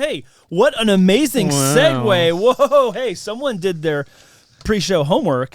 hey, what an amazing segue. Whoa, hey, someone did their pre-show homework.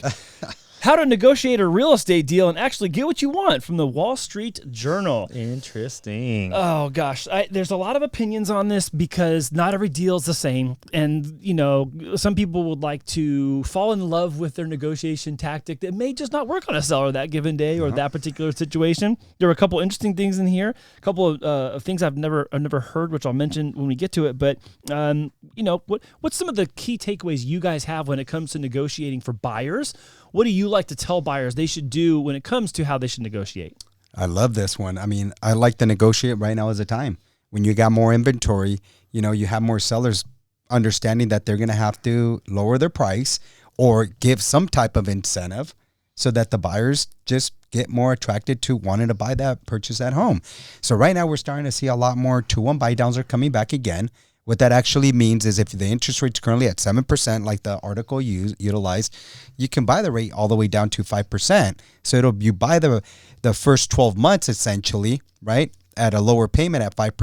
How to negotiate a real estate deal and actually get what you want from the Wall Street Journal. Interesting. Oh, gosh. There's a lot of opinions on this because not every deal is the same. And, you know, some people would like to fall in love with their negotiation tactic that may just not work on a seller that given day or that particular situation. There are a couple interesting things in here, a couple of things I've never heard, which I'll mention when we get to it. But, you know, what's some of the key takeaways you guys have when it comes to negotiating for buyers? What do you like to tell buyers they should do when it comes to how they should negotiate? I love this one. I mean, I like to negotiate right now as a time. When you got more inventory, you know, you have more sellers understanding that they're going to have to lower their price or give some type of incentive so that the buyers just get more attracted to wanting to buy that, purchase that home. So right now we're starting to see a lot more 2-1 buy downs are coming back again. What that actually means is if the interest rate's currently at 7%, like the article utilized, you can buy the rate all the way down to 5%. So you buy the first 12 months essentially, right, at a lower payment at 5.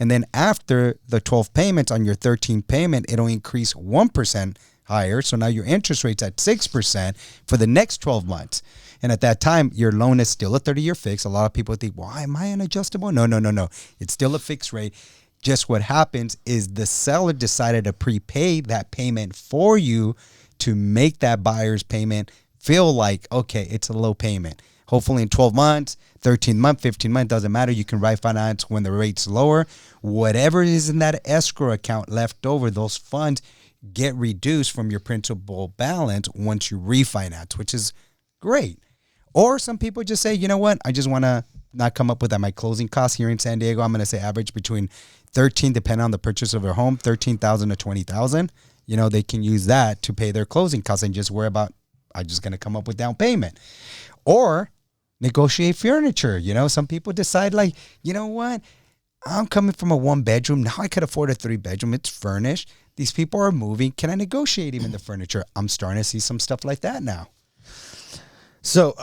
And then after the 12 payments on your 13th payment, it'll increase 1% higher. So now your interest rate's at 6% for the next 12 months. And at that time, your loan is still a 30-year fix. A lot of people think, why am I an adjustable? No. It's still a fixed rate. Just what happens is the seller decided to prepay that payment for you to make that buyer's payment feel like, okay, it's a low payment. Hopefully in 12 months, 13 months, 15 months, doesn't matter. You can refinance when the rate's lower. Whatever is in that escrow account left over, those funds get reduced from your principal balance once you refinance, which is great. Or some people just say, you know what, I just want to not come up with my closing costs here in San Diego. I'm going to say average between 13, depending on the purchase of their home, 13,000 to 20,000. You know, they can use that to pay their closing costs and just worry about, I'm just going to come up with down payment. Or negotiate furniture. You know, some people decide like, you know what, I'm coming from a 1-bedroom. Now I could afford a 3-bedroom. It's furnished. These people are moving. Can I negotiate even the furniture? I'm starting to see some stuff like that now. So,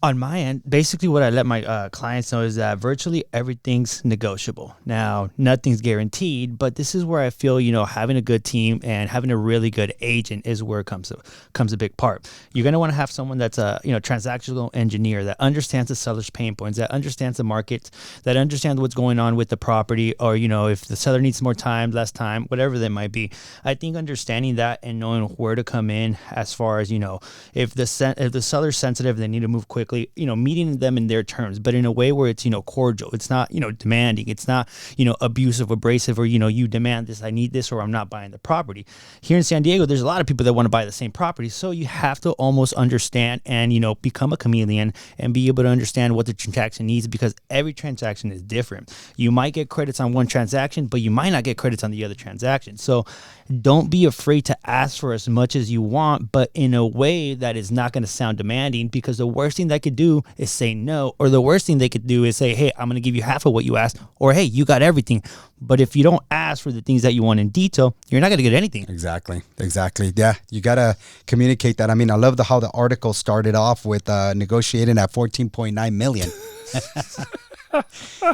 on my end, basically what I let my clients know is that virtually everything's negotiable. Now, nothing's guaranteed, but this is where I feel, you know, having a good team and having a really good agent is where it comes a big part. You're going to want to have someone that's a, you know, transactional engineer that understands the seller's pain points, that understands the market, that understands what's going on with the property, or, you know, if the seller needs more time, less time, whatever that might be. I think understanding that and knowing where to come in as far as, you know, if the seller's sensitive, they need to move quickly, you know, meeting them in their terms, but in a way where it's, you know, cordial. It's not, you know, demanding. It's not, you know, abusive, abrasive, or, you know, you demand this, I need this, or I'm not buying the property. Here in San Diego, there's a lot of people that want to buy the same property. So you have to almost understand and, you know, become a chameleon and be able to understand what the transaction needs, because every transaction is different. You might get credits on one transaction, but you might not get credits on the other transaction. So don't be afraid to ask for as much as you want, but in a way that is not going to sound demanding, because the worst thing that could do is say no, or the worst thing they could do is say, hey, I'm going to give you half of what you asked, or hey, you got everything. But if you don't ask for the things that you want in detail, you're not going to get anything. Exactly. Yeah, you got to communicate that. I mean, I love how the article started off with negotiating at $14.9 million.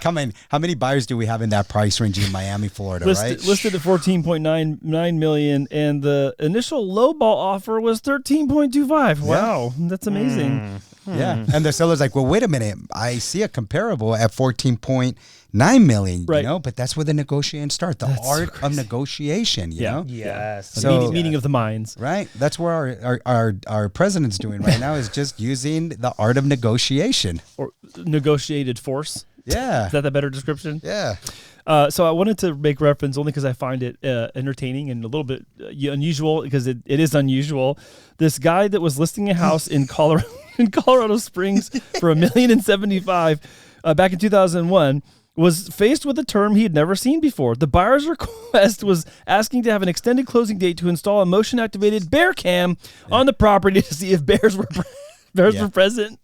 Come in. How many buyers do we have in that price range in Miami, Florida, right? Listed at $14.99 million, and the initial lowball offer was $13.25. Wow, that's amazing. Yeah, and the seller's like, well, wait a minute. I see a comparable at $14.9 million, right. You know, but that's where the negotiation starts. The art of negotiation, you know? Yes. So, meeting of the minds. Right. That's where our president's doing right now, is just using the art of negotiation. Or negotiated force. Yeah. Is that the better description? Yeah. So I wanted to make reference only because I find it entertaining and a little bit unusual, because it is unusual. This guy that was listing a house in Colorado Springs for $1,075,000 back in 2001 was faced with a term he had never seen before. The buyer's request was asking to have an extended closing date to install a motion-activated bear cam on the property to see if bears were present.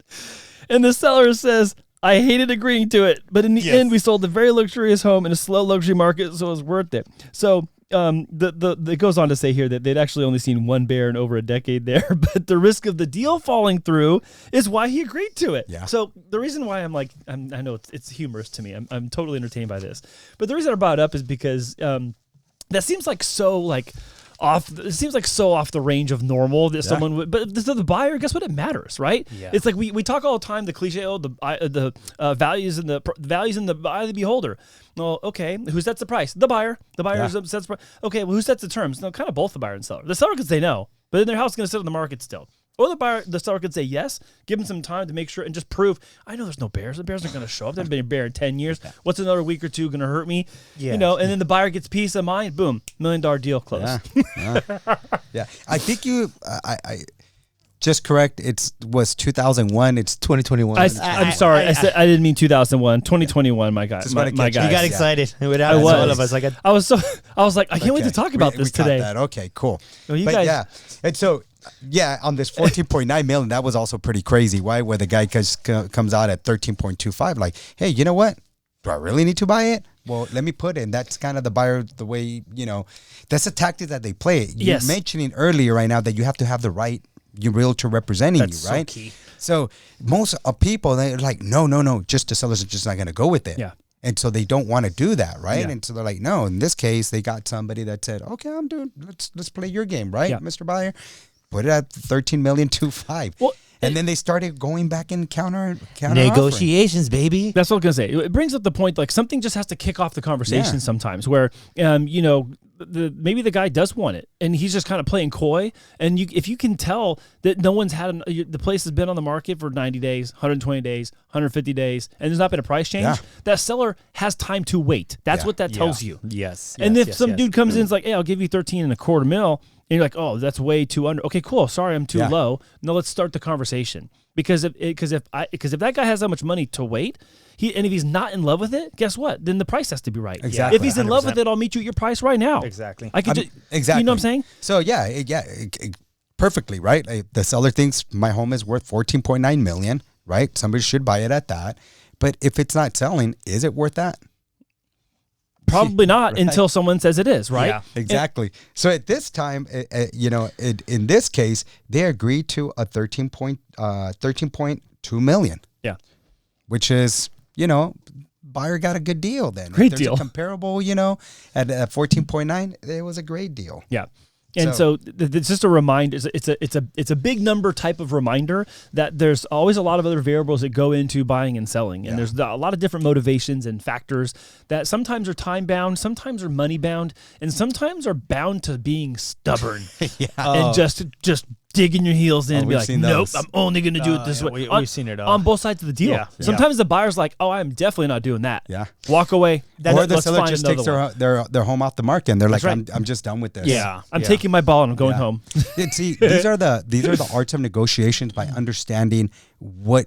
And the seller says, I hated agreeing to it, but in the end, we sold a very luxurious home in a slow luxury market, so it was worth it. So it goes on to say here that they'd actually only seen one bear in over a decade there, but the risk of the deal falling through is why he agreed to it. Yeah. So the reason why I know it's humorous to me. I'm totally entertained by this, but the reason I brought it up is because that seems like so like off. It seems like so off the range of normal that someone would. But to the buyer, guess what? It matters, right? Yeah. It's like we talk all the time. The cliche, the values in the eye of the beholder. Well, okay, who sets the price? The buyer. The buyer sets the price. Okay, well, who sets the terms? No, kind of both the buyer and seller. The seller could say no, but then their house is going to sit on the market still. Or the seller could say yes, give them some time to make sure and just prove, I know there's no bears. The bears aren't going to show up. There haven't been a bear in 10 years. What's another week or two going to hurt me? Yeah. You know, and then the buyer gets peace of mind. Boom, $1 million deal closed. Yeah. I think I just correct. It was 2001. It's 2021. I'm sorry. I didn't mean 2001. 2021, my guy. My guy. You got excited. I was. All of us. I was like, I can't wait to talk about this today. That. Okay, cool. Well, you guys, yeah. And so, yeah, on this 14.9 million, that was also pretty crazy. Why? Where the guy comes out at 13.25, like, hey, you know what? Do I really need to buy it? Well, let me put in. That's kind of the buyer, the way, you know, that's a tactic that they play. You're mentioning earlier right now that you have to have the right your realtor representing you, right? So key. So most people, they're like, no, just the sellers are just not going to go with it. Yeah. And so they don't want to do that, right? Yeah. And so they're like, no. In this case, they got somebody that said, okay, let's play your game, right, Mr. Buyer? Put it at 13,250,000. Well, and then they started going back and counter negotiations, baby. That's what I was gonna say. It brings up the point, like something just has to kick off the conversation sometimes. Where, you know, maybe the guy does want it, and he's just kind of playing coy. And if you can tell that no one's had the place has been on the market for 90 days, 120 days, 150 days, and there's not been a price change, that seller has time to wait. That's what that tells you. Yes. And if some dude comes in and is like, hey, I'll give you 13.25 mil. And you're like, oh, that's way too under. Okay, cool. Sorry, I'm too low. No, let's start the conversation. Because if that guy has that much money to wait, if he's not in love with it, guess what? Then the price has to be right. Exactly. If he's in 100%. love with it, I'll meet you at your price right now. Exactly. I could exactly. You know what I'm saying? So perfectly right. The seller thinks my home is worth 14.9 million, right? Somebody should buy it at that. But if it's not selling, is it worth that? Probably not until someone says it is, right? Yeah, exactly. So at this time, in this case, they agreed to a 13.2 million. Yeah. Which is, buyer got a good deal then. Great if there's deal. A comparable, at 14.9, it was a great deal. Yeah. And so it's just a reminder. It's a big number type of reminder that there's always a lot of other variables that go into buying and selling, and there's a lot of different motivations and factors that sometimes are time bound, sometimes are money bound, and sometimes are bound to being stubborn and just digging your heels in and be like, nope, I'm only going to do it this way. We've seen it all. On both sides of the deal. Yeah. Sometimes the buyer's like, oh, I'm definitely not doing that. Yeah. Walk away. Or the seller just takes their home off the market and they're like, right. I'm just done with this. Yeah. I'm taking my ball and I'm going home. See, these are the arts of negotiations by understanding what,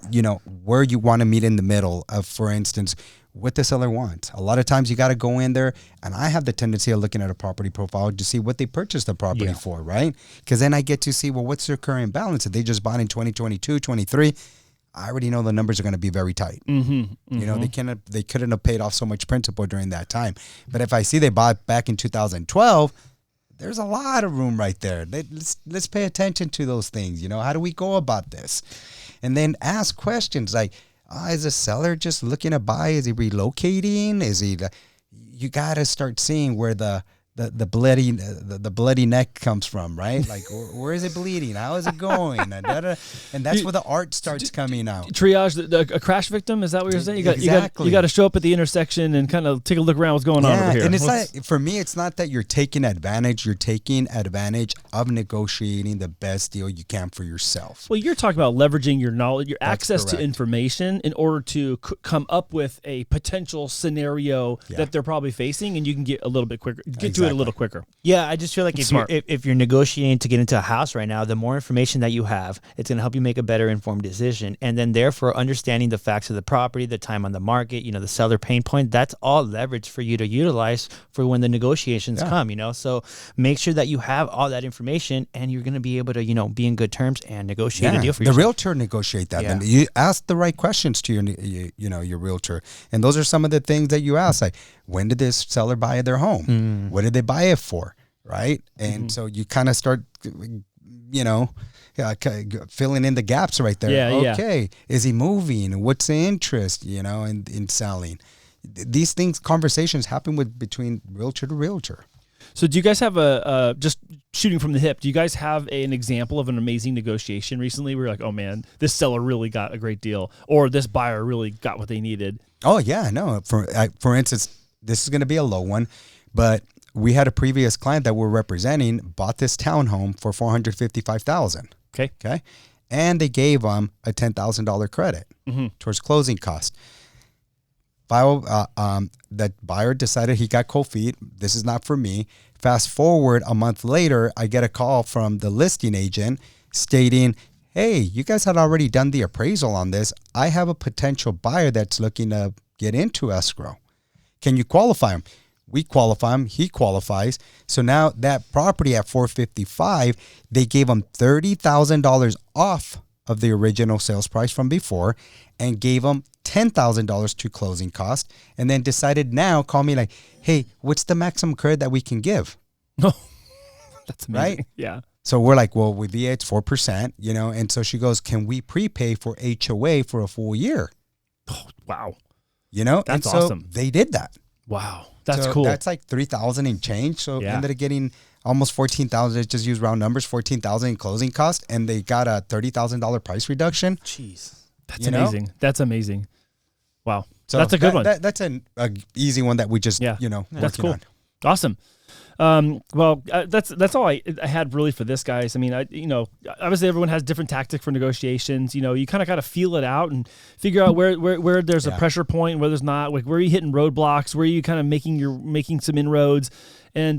where you want to meet in the middle of, for instance, what the seller wants. A lot of times you got to go in there, and I have the tendency of looking at a property profile to see what they purchased the property for, right? Because then I get to see, well, what's their current balance? If they just bought in 2022, 23, I already know the numbers are going to be very tight. They couldn't have paid off so much principal during that time. But if I see they bought back in 2012, there's a lot of room right there. Let's pay attention to those things. How do we go about this? And then ask questions like, is the seller just looking to buy? Is he relocating? You got to start seeing where the bloody neck comes from, right? Like, where is it bleeding? How is it going? And that's where the art starts coming out. Triage a crash victim. Is that what you're saying? Exactly. You got to show up at the intersection and kind of take a look around what's going on over here. And it's not, for me, it's not that you're taking advantage. You're taking advantage of negotiating the best deal you can for yourself. Well, you're talking about leveraging your knowledge, your access correct. to information in order to come up with a potential scenario that they're probably facing, and you can get a little bit quicker, to it a little quicker. Yeah, I just feel like if you're negotiating to get into a house right now, the more information that you have, it's going to help you make a better informed decision. And then therefore understanding the facts of the property, the time on the market, the seller pain point, that's all leverage for you to utilize for when the negotiations come, So make sure that you have all that information and you're going to be able to, be in good terms and negotiate a deal for yourself. The realtor negotiate that. And you ask the right questions to your realtor. And those are some of the things that you ask, like, when did this seller buy their home? What did they buy it for? Right. And so you kind of start, filling in the gaps right there. Yeah, okay. Is he moving? What's the interest, in selling? These things, conversations happen between realtor to realtor. So do you guys have just shooting from the hip, do you guys have an example of an amazing negotiation recently where you're like, oh man, this seller really got a great deal, or this buyer really got what they needed? Oh yeah, no. For instance, this is going to be a low one, but we had a previous client that we're representing bought this townhome for $455,000. Okay. And they gave them a $10,000 credit towards closing costs. That buyer decided he got cold feet. This is not for me. Fast forward a month later, I get a call from the listing agent stating, hey, you guys had already done the appraisal on this. I have a potential buyer that's looking to get into escrow. Can you qualify him? We qualify him. He qualifies. So now that property at $455,000, they gave him $30,000 off of the original sales price from before and gave him $10,000 to closing cost, and then decided now call me like, hey, what's the maximum credit that we can give? Oh, that's amazing. Right? Yeah. So we're like, well, with VA, it's 4%, and so she goes, can we prepay for HOA for a full year? Oh, wow. That's and so awesome. They did that. Wow. That's cool. That's like $3,000 in change. So ended up getting almost $14,000. Just use round numbers, $14,000 in closing cost, and they got a $30,000 price reduction. Jeez. That's amazing. That's amazing. Wow. So that's a good one. That's an easy one that we just, that's cool. on. Awesome. Well, that's all I had really for this, guys. I mean, obviously everyone has different tactics for negotiations. You kind of got to feel it out and figure out where there's a pressure point, where there's not. Like, where are you hitting roadblocks? Where are you kind of making some inroads, and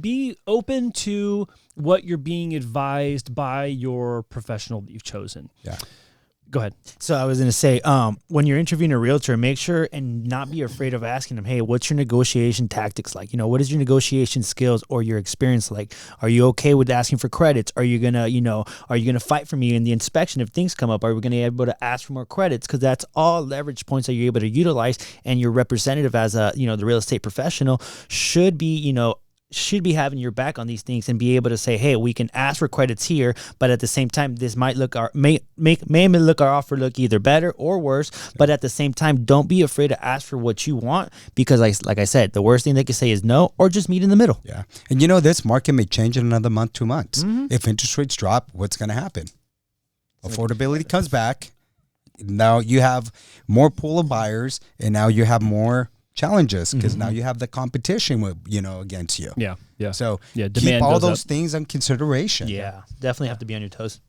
be open to what you're being advised by your professional that you've chosen. Yeah. Go ahead. So I was going to say, when you're interviewing a realtor, make sure and not be afraid of asking them, hey, what's your negotiation tactics like? What is your negotiation skills or your experience like? Are you okay with asking for credits? Are you going to fight for me in the inspection if things come up? Are we going to be able to ask for more credits? Because that's all leverage points that you're able to utilize, and your representative as the real estate professional should be having your back on these things and be able to say, hey, we can ask for credits here, but at the same time, this might may look our offer look either better or worse. But at the same time, don't be afraid to ask for what you want, because like I said, the worst thing they can say is no, or just meet in the middle. Yeah. And this market may change in another month, 2 months. If interest rates drop, what's going to happen? Affordability comes back. Now you have more pool of buyers, and now you have more challenges, because now you have the competition with against you. Yeah. So demand keep all goes those up. things in consideration. Yeah, definitely have to be on your toes.